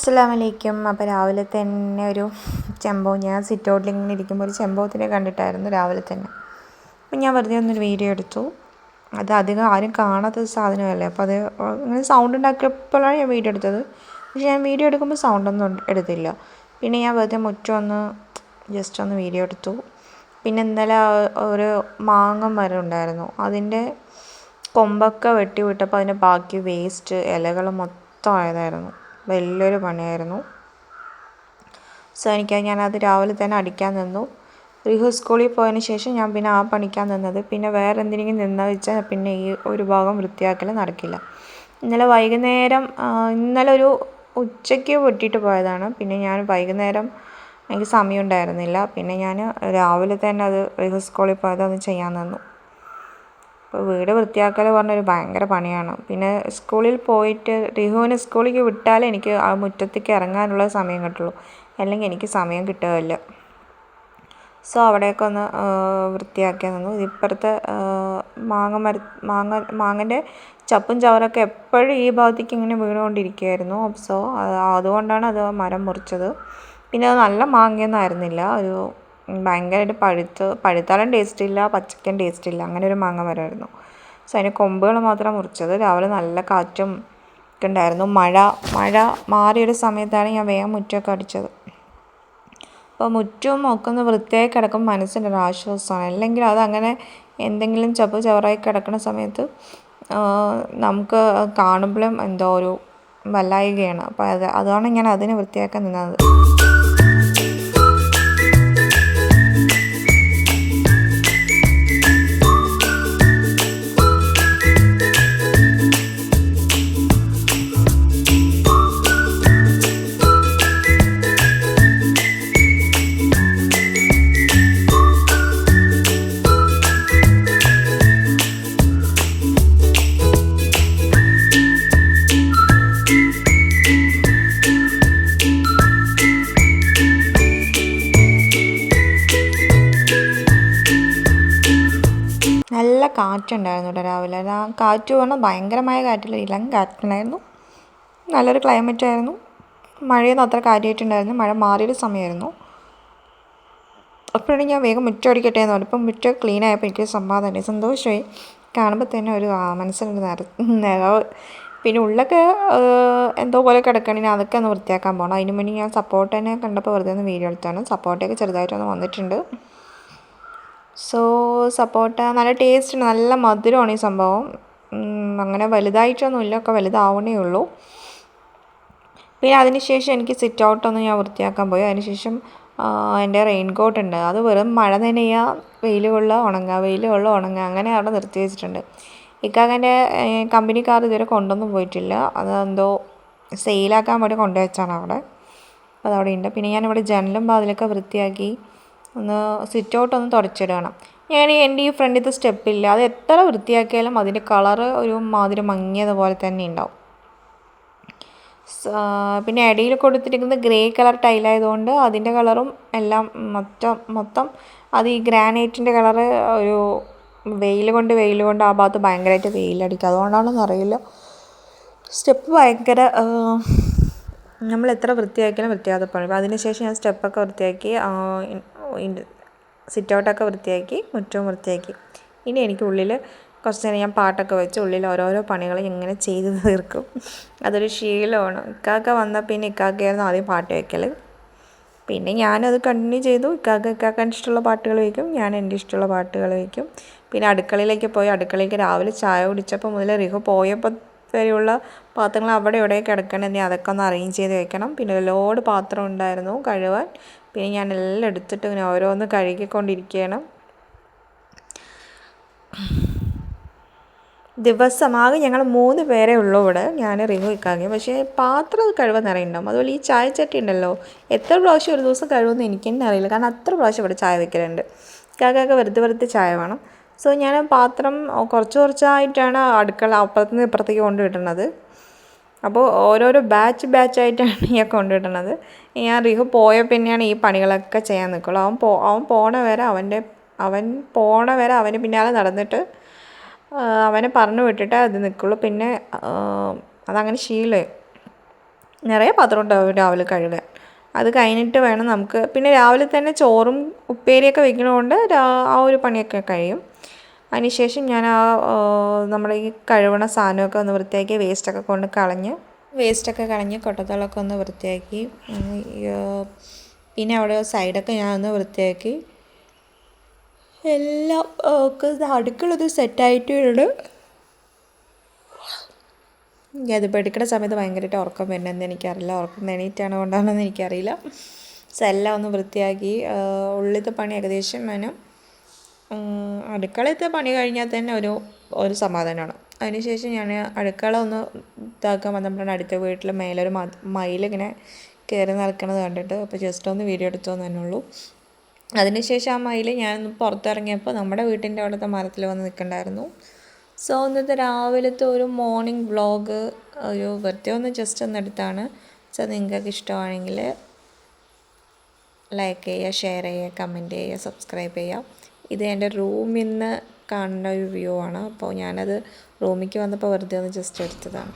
അസ്സലാമലൈക്കും. അപ്പോൾ രാവിലെ തന്നെ ഒരു ചെമ്പകം, ഞാൻ സിറ്റ് ഔട്ടിൽ ഇങ്ങനെ ഇരിക്കുമ്പോൾ ഒരു ചെമ്പകത്തിനെ കണ്ടിട്ടായിരുന്നു രാവിലെ തന്നെ. അപ്പം ഞാൻ വെറുതെ ഒന്നൊരു വീഡിയോ എടുത്തു. അത് അധികം ആരും കാണാത്ത സാധനമല്ലേ, അപ്പോൾ അത് ഇങ്ങനെ സൗണ്ട് ഉണ്ടാക്കിയപ്പോഴാണ് ഞാൻ വീഡിയോ എടുത്തത്. പക്ഷേ ഞാൻ വീഡിയോ എടുക്കുമ്പോൾ സൗണ്ടൊന്നും എടുത്തില്ല. പിന്നെ ഞാൻ വെറുതെ മുറ്റം ഒന്ന് ജസ്റ്റ് ഒന്ന് വീഡിയോ എടുത്തു. പിന്നെ ഇന്നലെ ഒരു മാങ്ങ മരം ഉണ്ടായിരുന്നു, അതിൻ്റെ കൊമ്പൊക്കെ വെട്ടി വിട്ടപ്പോൾ അതിൻ്റെ ബാക്കി വേസ്റ്റ് ഇലകൾ മൊത്തം ആയതായിരുന്നു. വലിയൊരു പണിയായിരുന്നു. സോ ഞാനത് രാവിലെ തന്നെ അടിക്കാൻ നിന്നു. റിഹു സ്കൂളിൽ പോയതിന് ശേഷം ഞാൻ പിന്നെ ആ പണിക്കാൻ നിന്നത്. പിന്നെ വേറെ എന്തിനെങ്കിലും നിന്നു വെച്ചാൽ പിന്നെ ഈ ഒരു ഭാഗം വൃത്തിയാക്കൽ നടക്കില്ല. ഇന്നലെ ഒരു ഉച്ചയ്ക്ക് വെട്ടിയിട്ട് പോയതാണ്. പിന്നെ ഞാൻ വൈകുന്നേരം എനിക്ക് സമയം ഉണ്ടായിരുന്നില്ല. പിന്നെ ഞാൻ രാവിലെ തന്നെ അത് റിഹു സ്കൂളിൽ പോയത് അത് ചെയ്യാൻ നിന്നു. അപ്പോൾ വീട് വൃത്തിയാക്കൽ പറഞ്ഞൊരു ഭയങ്കര പണിയാണ്. പിന്നെ സ്കൂളിൽ പോയിട്ട് റിഹുവിനെ സ്കൂളിലേക്ക് വിട്ടാലേ എനിക്ക് ആ മുറ്റത്തേക്ക് ഇറങ്ങാനുള്ള സമയം കിട്ടുള്ളൂ, അല്ലെങ്കിൽ എനിക്ക് സമയം കിട്ടുകയില്ല. സോ അവിടെയൊക്കെ ഒന്ന് വൃത്തിയാക്കി നിന്നു. ഇപ്പുറത്തെ മാങ്ങൻ്റെ ചപ്പും ചവറൊക്കെ എപ്പോഴും ഈ ഭാഗത്തേക്ക് ഇങ്ങനെ വീണുകൊണ്ടിരിക്കുകയായിരുന്നു. സോ അതുകൊണ്ടാണ് അത് മരം മുറിച്ചത്. പിന്നെ അത് നല്ല മാങ്ങയൊന്നും ആയിരുന്നില്ല, ഒരു ഭയങ്കരമായിട്ട് പഴുത്താലും ടേസ്റ്റ് ഇല്ല, പച്ചയ്ക്കും ടേസ്റ്റ് ഇല്ല, അങ്ങനെ ഒരു മാങ്ങ മരമായിരുന്നു. സോ അതിൻ്റെ കൊമ്പുകൾ മാത്രം മുറിച്ചത്. രാവിലെ നല്ല കാറ്റും ഒക്കെ ഉണ്ടായിരുന്നു. മഴ മാറിയൊരു സമയത്താണ് ഞാൻ വേഗം മുറ്റമൊക്കെ അടിച്ചത്. അപ്പോൾ മുറ്റവും ഒക്കെ ഒന്ന് വൃത്തിയായി കിടക്കും മനസ്സിൻ്റെ ഒരു ആശ്വാസമാണ്. അല്ലെങ്കിൽ അതങ്ങനെ എന്തെങ്കിലും ചവറായി കിടക്കുന്ന സമയത്ത് നമുക്ക് കാണുമ്പോഴും എന്തോ ഒരു വല്ലായികയാണ്. അപ്പോൾ അതാണ് ഞാൻ അതിനെ വൃത്തിയാക്കാൻ നിന്നത്. നല്ല കാറ്റുണ്ടായിരുന്നു കേട്ടോ രാവിലെ. ആ കാറ്റ് പറഞ്ഞാൽ ഭയങ്കരമായ കാറ്റില്ല, ഇളം കാറ്റുണ്ടായിരുന്നു. നല്ലൊരു ക്ലൈമറ്റ് ആയിരുന്നു. മഴയൊന്നും അത്ര കാര്യമായിട്ടുണ്ടായിരുന്നു. മഴ മാറിയൊരു സമയമായിരുന്നു. അപ്പോഴാണ് ഞാൻ വേഗം മുറ്റം അടിക്കട്ടെ എന്ന് പറഞ്ഞു. ഇപ്പം മുറ്റം ക്ലീൻ ആയപ്പോൾ എനിക്ക് സന്തോഷമായി. കാണുമ്പോൾ തന്നെ ഒരു മനസ്സിനൊരു നിറവ്. പിന്നെ ഉള്ളൊക്കെ എന്തോ പോലെ കിടക്കണമെങ്കിൽ അതൊക്കെ ഒന്ന് വൃത്തിയാക്കാൻ പോകണം. അതിന് വേണ്ടി ഞാൻ സപ്പോർട്ടനെ കണ്ടപ്പോൾ വെറുതെ ഒന്ന് വീഡിയോ എടുത്താണ്. സപ്പോർട്ടയൊക്കെ ചെറുതായിട്ടൊന്ന് വന്നിട്ടുണ്ട്. സോ സപ്പോട്ട നല്ല ടേസ്റ്റ് ഉണ്ട്, നല്ല മധുരമാണ് ഈ സംഭവം. അങ്ങനെ വലുതായിട്ടൊന്നുമില്ല, ഒക്കെ വലുതാവണേ ഉള്ളൂ. പിന്നെ അതിനുശേഷം എനിക്ക് സിറ്റ് ഔട്ടൊന്ന് ഞാൻ വൃത്തിയാക്കാൻ പോയി. അതിനുശേഷം എൻ്റെ റെയിൻ കോട്ട് ഉണ്ട്, അത് വെറും മഴ നനയുക, വെയിൽ കൊള്ളുക, ഉണങ്ങുക, വെയിൽ കൊള്ളുക, ഉണങ്ങുക, അങ്ങനെ അവിടെ നിർത്തി വെച്ചിട്ടുണ്ട്. ഇക്കാക്കൻ്റെ കമ്പനിക്കാർ ഇതുവരെ കൊണ്ടൊന്നും പോയിട്ടില്ല. അതെന്തോ സെയിലാക്കാൻ വേണ്ടി കൊണ്ടുവച്ചാണ് അവിടെ. അപ്പോൾ അതവിടെ ഉണ്ട്. പിന്നെ ഞാനിവിടെ ജനലും വാതിലൊക്കെ വൃത്തിയാക്കി ഒന്ന് സിറ്റ് ഔട്ടൊന്ന് തുടച്ചിടണം. എൻ്റെ ഈ ഫ്രണ്ടിലത്തെ സ്റ്റെപ്പില്ല, അത് എത്ര വൃത്തിയാക്കിയാലും അതിൻ്റെ കളറ് ഒരു മാതിരി മങ്ങിയതുപോലെ തന്നെ ഉണ്ടാവും. പിന്നെ ഇടയിൽ കൊടുത്തിരിക്കുന്നത് ഗ്രേ കളർ ടൈലായതുകൊണ്ട് അതിൻ്റെ കളറും എല്ലാം മൊത്തം അത് ഈ ഗ്രാനൈറ്റിൻ്റെ കളറ് ഒരു വെയിൽ കൊണ്ട് ആ ഭാഗത്ത് ഭയങ്കരമായിട്ട് വെയിലടിക്കും. അതുകൊണ്ടാണെന്ന് അറിയില്ല, സ്റ്റെപ്പ് ഭയങ്കര നമ്മൾ എത്ര വൃത്തിയാക്കിയാലും വൃത്തിയാകാതെ പണി. അതിനുശേഷം ഞാൻ സ്റ്റെപ്പൊക്കെ വൃത്തിയാക്കി, സിറ്റ് ഔട്ടൊക്കെ വൃത്തിയാക്കി, മുറ്റവും വൃത്തിയാക്കി. ഇനി എനിക്ക് ഉള്ളിൽ കുറച്ച് നേരം ഞാൻ പാട്ടൊക്കെ വെച്ച് ഉള്ളിൽ ഓരോരോ പണികൾ ഇങ്ങനെ ചെയ്ത് തീർക്കും. അതൊരു ശീലമാണ്. ഇക്കാക്ക വന്നാൽ പിന്നെ ഇക്കാക്കയായിരുന്നു ആദ്യം പാട്ട് വയ്ക്കൽ. പിന്നെ ഞാനത് കണ്ടിന്യൂ ചെയ്തു. ഇക്കാക്കൻ്റെ ഇഷ്ടമുള്ള പാട്ടുകൾ വയ്ക്കും, ഞാൻ എൻ്റെ ഇഷ്ടമുള്ള പാട്ടുകൾ വയ്ക്കും. പിന്നെ അടുക്കളയിലേക്ക് രാവിലെ ചായ കുടിച്ചപ്പോൾ മുതൽ റിഹു പോയപ്പോൾ വരെയുള്ള പാത്രങ്ങൾ അവിടെ ഇവിടെ കിടക്കണമെങ്കിൽ അതൊക്കെ ഒന്ന് അറേഞ്ച് ചെയ്ത് വെക്കണം. പിന്നെ ഒരുപാട് പാത്രം ഉണ്ടായിരുന്നു കഴുകാൻ. പിന്നെ ഞാൻ എല്ലാം എടുത്തിട്ട് ഇങ്ങനെ ഓരോന്ന് കഴുകിക്കൊണ്ടിരിക്കുകയാണ്. ദിവസമാകെ ഞങ്ങൾ 3 പേരേ ഉള്ളൂ ഇവിടെ, ഞാൻ റിഹു ഇക്കാക്കയും. പക്ഷേ പാത്രം കഴുകാൻ നിറയുണ്ടാവും. അതുപോലെ ഈ ചായച്ചട്ടി ഉണ്ടല്ലോ, എത്ര പ്രാവശ്യം ഒരു ദിവസം കഴുകുമെന്ന് എനിക്ക് തന്നെ അറിയില്ല. കാരണം അത്ര പ്രാവശ്യം ഇവിടെ ചായ വെക്കലുണ്ട്. ഇക്കാക്കൊക്കെ വെറുതെ ചായ വേണം. സോ ഞാൻ പാത്രം കുറച്ചായിട്ടാണ് അടുക്കള അപ്പുറത്തുനിന്ന് ഇപ്പുറത്തേക്ക് കൊണ്ടുവിട്ടുന്നത്. അപ്പോൾ ഓരോരോ ബാച്ചായിട്ടാണ് ഞാൻ കൊണ്ടുവിട്ടുന്നത്. ഞാൻ റിഹു പോയ പിന്നെയാണ് ഈ പണികളൊക്കെ ചെയ്യാൻ നിൽക്കുള്ളൂ. അവൻ പോണ വരെ അവന് പിന്നാലെ നടന്നിട്ട് അവനെ പറഞ്ഞു വിട്ടിട്ട് അത് നിൽക്കുള്ളൂ. പിന്നെ അതങ്ങനെ ശീലമായി. നിറയെ പാത്രം ഉണ്ടാവും രാവിലെ കഴുകാൻ. അത് കഴിഞ്ഞിട്ട് വേണം നമുക്ക്, പിന്നെ രാവിലെ തന്നെ ചോറും ഉപ്പേരിയൊക്കെ വെക്കണതുകൊണ്ട് ആ ഒരു പണിയൊക്കെ കഴിയും. അതിനുശേഷം ഞാൻ നമ്മുടെ ഈ കഴുകണ സാധനമൊക്കെ ഒന്ന് വൃത്തിയാക്കി വേസ്റ്റൊക്കെ കളഞ്ഞ് കൊട്ടത്തളമൊക്കെ ഒന്ന് വൃത്തിയാക്കി, പിന്നെ അവിടെ സൈഡൊക്കെ ഞാൻ ഒന്ന് വൃത്തിയാക്കി എല്ലാം ഒക്കെ അടുക്കളൊന്ന് സെറ്റായിട്ടുണ്ട്. അതിപ്പോൾ എടുക്കുന്ന സമയത്ത് ഭയങ്കരമായിട്ട് ഉറക്കം വരുന്നതെന്ന് എനിക്കറിയില്ല, ഉറക്കം എണീറ്റാണോ കൊണ്ടാണെന്ന് എനിക്കറിയില്ല. സോ എല്ലാം ഒന്ന് വൃത്തിയാക്കി, ഉള്ളിലത്തെ പണി ഏകദേശം ഞാൻ അടുക്കളത്തെ പണി കഴിഞ്ഞാൽ തന്നെ ഒരു സമാധാനമാണ്. അതിനുശേഷം ഞാൻ അടുക്കള ഒന്ന് ഇതാക്കാൻ വന്നപ്പോഴാണ് അടുത്ത വീട്ടിൽ മേലൊരു മയിലിങ്ങനെ കയറി നടക്കുന്നത് കണ്ടിട്ട്, അപ്പോൾ ജസ്റ്റ് ഒന്ന് വീഡിയോ എടുത്തു തന്നെ ഉള്ളൂ. അതിനുശേഷം ആ മയിൽ ഞാൻ പുറത്തിറങ്ങിയപ്പോൾ നമ്മുടെ വീട്ടിൻ്റെ അവിടുത്തെ മരത്തിൽ വന്ന് നിൽക്കണ്ടായിരുന്നു. സോ ഇന്നത്തെ രാവിലത്തെ ഒരു മോർണിംഗ് വ്ളോഗ് വെറുതെ ഒന്ന് ജസ്റ്റ് ഒന്ന് എടുത്താണ്. സോ നിങ്ങൾക്കൊക്കെ ഇഷ്ടമാണെങ്കിൽ ലൈക്ക് ചെയ്യുക, ഷെയർ ചെയ്യുക, കമൻറ്റ് ചെയ്യുക, സബ്സ്ക്രൈബ് ചെയ്യുക. ഇത് എൻ്റെ റൂമിൽ നിന്ന് കാണുന്ന ഒരു വ്യൂ ആണ്. അപ്പോൾ ഞാനത് റൂമിലേക്ക് വന്നപ്പോൾ വെറുതെ ഒന്ന് ജസ്റ്റ് എടുത്തതാണ്.